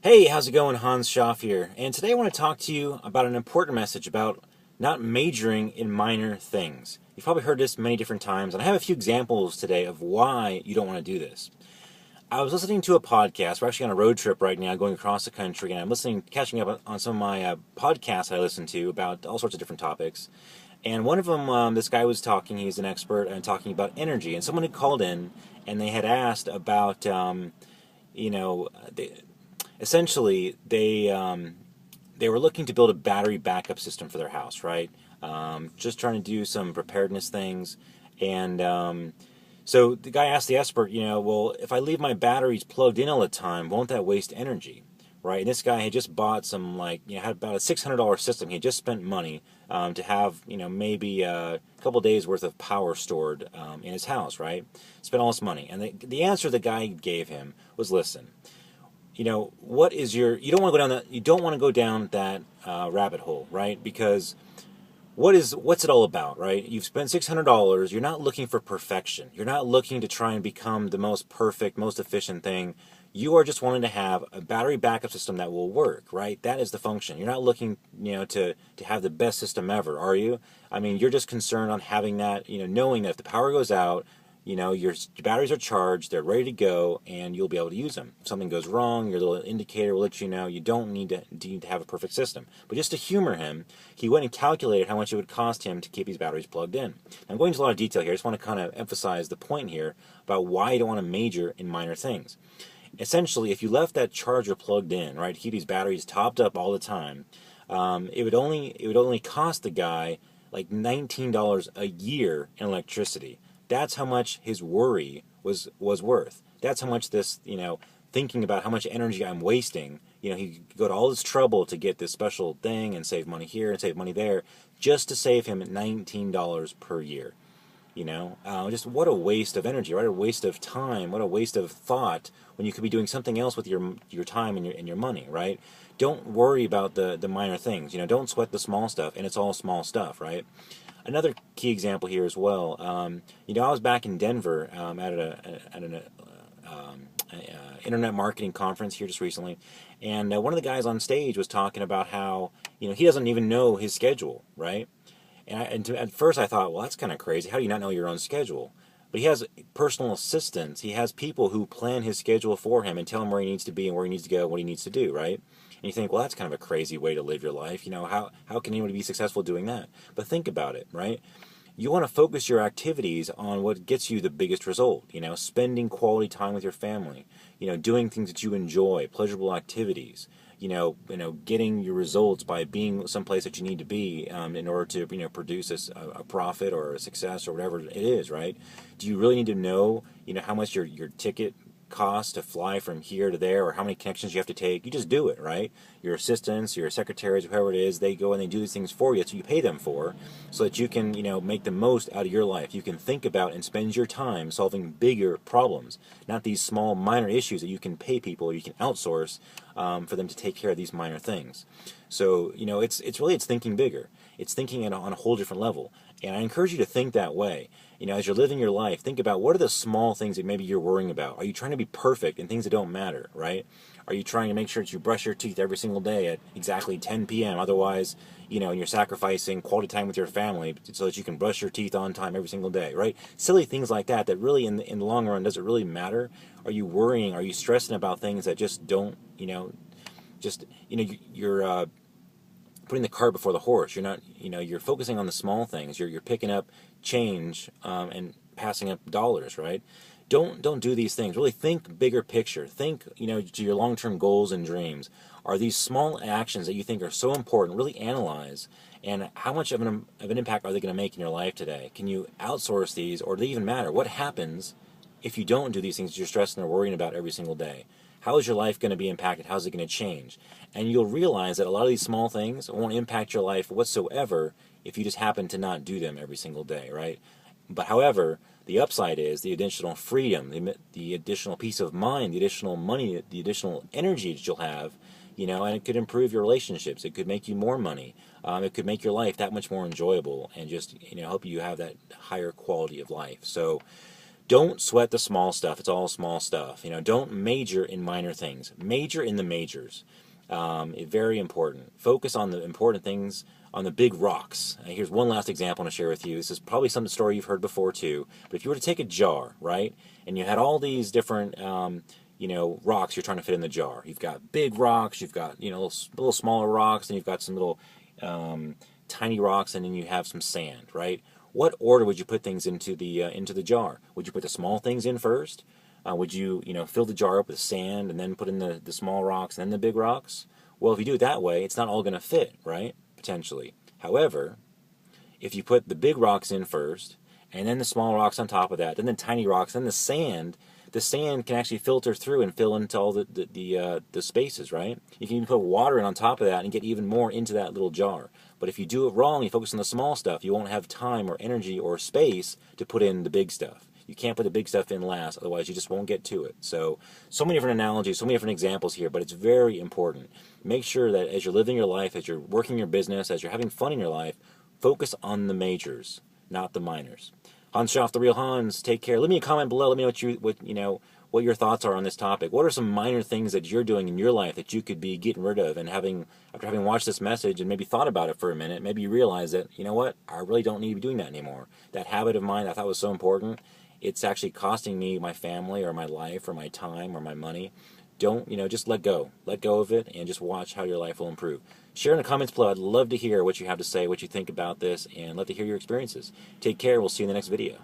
Hey, how's it going? Hans Schaff here. And today I want to talk to you about an important message about not majoring in minor things. You've probably heard this many different times, and I have a few examples today of why you don't want to do this. I was listening to a podcast. We're actually on a road trip right now going across the country, and I'm catching up on some of my podcasts I listen to about all sorts of different topics. And one of them, this guy was talking, he's an expert, and talking about energy. And someone had called in, and they had asked about, you know, essentially they were looking to build a battery backup system for their house, right? Just trying to do some preparedness things, and so the guy asked the expert, well, if I leave my batteries plugged in all the time, won't that waste energy, right? And this guy had just bought some, had about a $600 system. He had just spent money to have, maybe a couple days worth of power stored in his house, right? Spent all this money, and the answer the guy gave him was, listen. What is you don't want to go down that rabbit hole, right? Because what's it all about, right? You've spent $600. You're not looking for perfection. You're not looking to try and become the most perfect, most efficient thing. You are just wanting to have a battery backup system that will work, right? That is the function. You're not looking, to have the best system ever, are you? I mean, you're just concerned on having that, knowing that if the power goes out, your batteries are charged, they're ready to go, and you'll be able to use them. If something goes wrong, your little indicator will let you know. You don't need to have a perfect system. But just to humor him, he went and calculated how much it would cost him to keep these batteries plugged in. Now, I'm going into a lot of detail here. I just want to kind of emphasize the point here about why you don't want to major in minor things. Essentially, if you left that charger plugged in, right, to keep these batteries topped up all the time, it would only cost the guy like $19 a year in electricity. That's how much his worry was worth. That's how much this, thinking about how much energy I'm wasting, he could go to all this trouble to get this special thing and save money here and save money there just to save him $19 per year. Just what a waste of energy, right? A waste of time, what a waste of thought when you could be doing something else with your time and your money, right? Don't worry about the minor things. Don't sweat the small stuff, and it's all small stuff, right? Another key example here as well. I was back in Denver at an internet marketing conference here just recently, and one of the guys on stage was talking about how he doesn't even know his schedule, right? At first I thought, well, that's kind of crazy. How do you not know your own schedule? But he has personal assistants. He has people who plan his schedule for him and tell him where he needs to be and where he needs to go, what he needs to do, right? And you think, well, that's kind of a crazy way to live your life. How can anybody be successful doing that? But think about it, right? You want to focus your activities on what gets you the biggest result. Spending quality time with your family. Doing things that you enjoy, pleasurable activities. Getting your results by being someplace that you need to be in order to, produce a profit or a success or whatever it is, right? Do you really need to know, how much your ticket costs to fly from here to there, or how many connections you have to take? You just do it, right? Your assistants, your secretaries, whoever it is, they go and they do these things for you, so you pay them for, so that you can, make the most out of your life. You can think about and spend your time solving bigger problems, not these small minor issues that you can pay people or you can outsource for them to take care of these minor things. So, it's thinking bigger. It's thinking on a whole different level. And I encourage you to think that way. As you're living your life, think about what are the small things that maybe you're worrying about. Are you trying to be perfect in things that don't matter, right? Are you trying to make sure that you brush your teeth every single day at exactly 10 p.m.? Otherwise, and you're sacrificing quality time with your family so that you can brush your teeth on time every single day, right? Silly things like that really in the long run, does it really matter? Are you worrying? Are you stressing about things that just don't, you're putting the cart before the horse. You're not, you're focusing on the small things. You're picking up change and passing up dollars, right? Don't do these things. Really think bigger picture. Think, to your long-term goals and dreams. Are these small actions that you think are so important? Really analyze, and how much of an impact are they going to make in your life today? Can you outsource these, or do they even matter? What happens if you don't do these things that you're stressing or worrying about every single day? How is your life going to be impacted? How is it going to change? And you'll realize that a lot of these small things won't impact your life whatsoever if you just happen to not do them every single day, right? But however, the upside is the additional freedom, the additional peace of mind, the additional money, the additional energy that you'll have, and it could improve your relationships. It could make you more money. It could make your life that much more enjoyable and just, help you have that higher quality of life. So Don't sweat the small stuff. It's all small stuff. Don't major in minor things. Major in the majors. Very important. Focus on the important things, on the big rocks. Here's one last example I want to share with you. This is probably some story you've heard before too. But if you were to take a jar, right, and you had all these different, rocks you're trying to fit in the jar. You've got big rocks. You've got little smaller rocks, and you've got some little tiny rocks, and then you have some sand, right? What order would you put things into the jar? Would you put the small things in first? Would you fill the jar up with sand and then put in the small rocks and then the big rocks? Well, if you do it that way, it's not all going to fit, right? Potentially. However, if you put the big rocks in first and then the small rocks on top of that, then the tiny rocks, then the sand can actually filter through and fill into all the spaces, right? You can even put water in on top of that and get even more into that little jar. But if you do it wrong, you focus on the small stuff, you won't have time or energy or space to put in the big stuff. You can't put the big stuff in last, otherwise you just won't get to it. So many different analogies, so many different examples here, but it's very important. Make sure that as you're living your life, as you're working your business, as you're having fun in your life, focus on the majors, not the minors. Hans Schaff, The Real Hans, take care. Leave me a comment below. Let me know what your thoughts are on this topic. What are some minor things that you're doing in your life that you could be getting rid of, and after having watched this message and maybe thought about it for a minute, maybe you realize that, you know what, I really don't need to be doing that anymore. That habit of mine I thought was so important, it's actually costing me my family or my life or my time or my money. Don't, just let go. Let go of it and just watch how your life will improve. Share in the comments below. I'd love to hear what you have to say, what you think about this, and love to hear your experiences. Take care. We'll see you in the next video.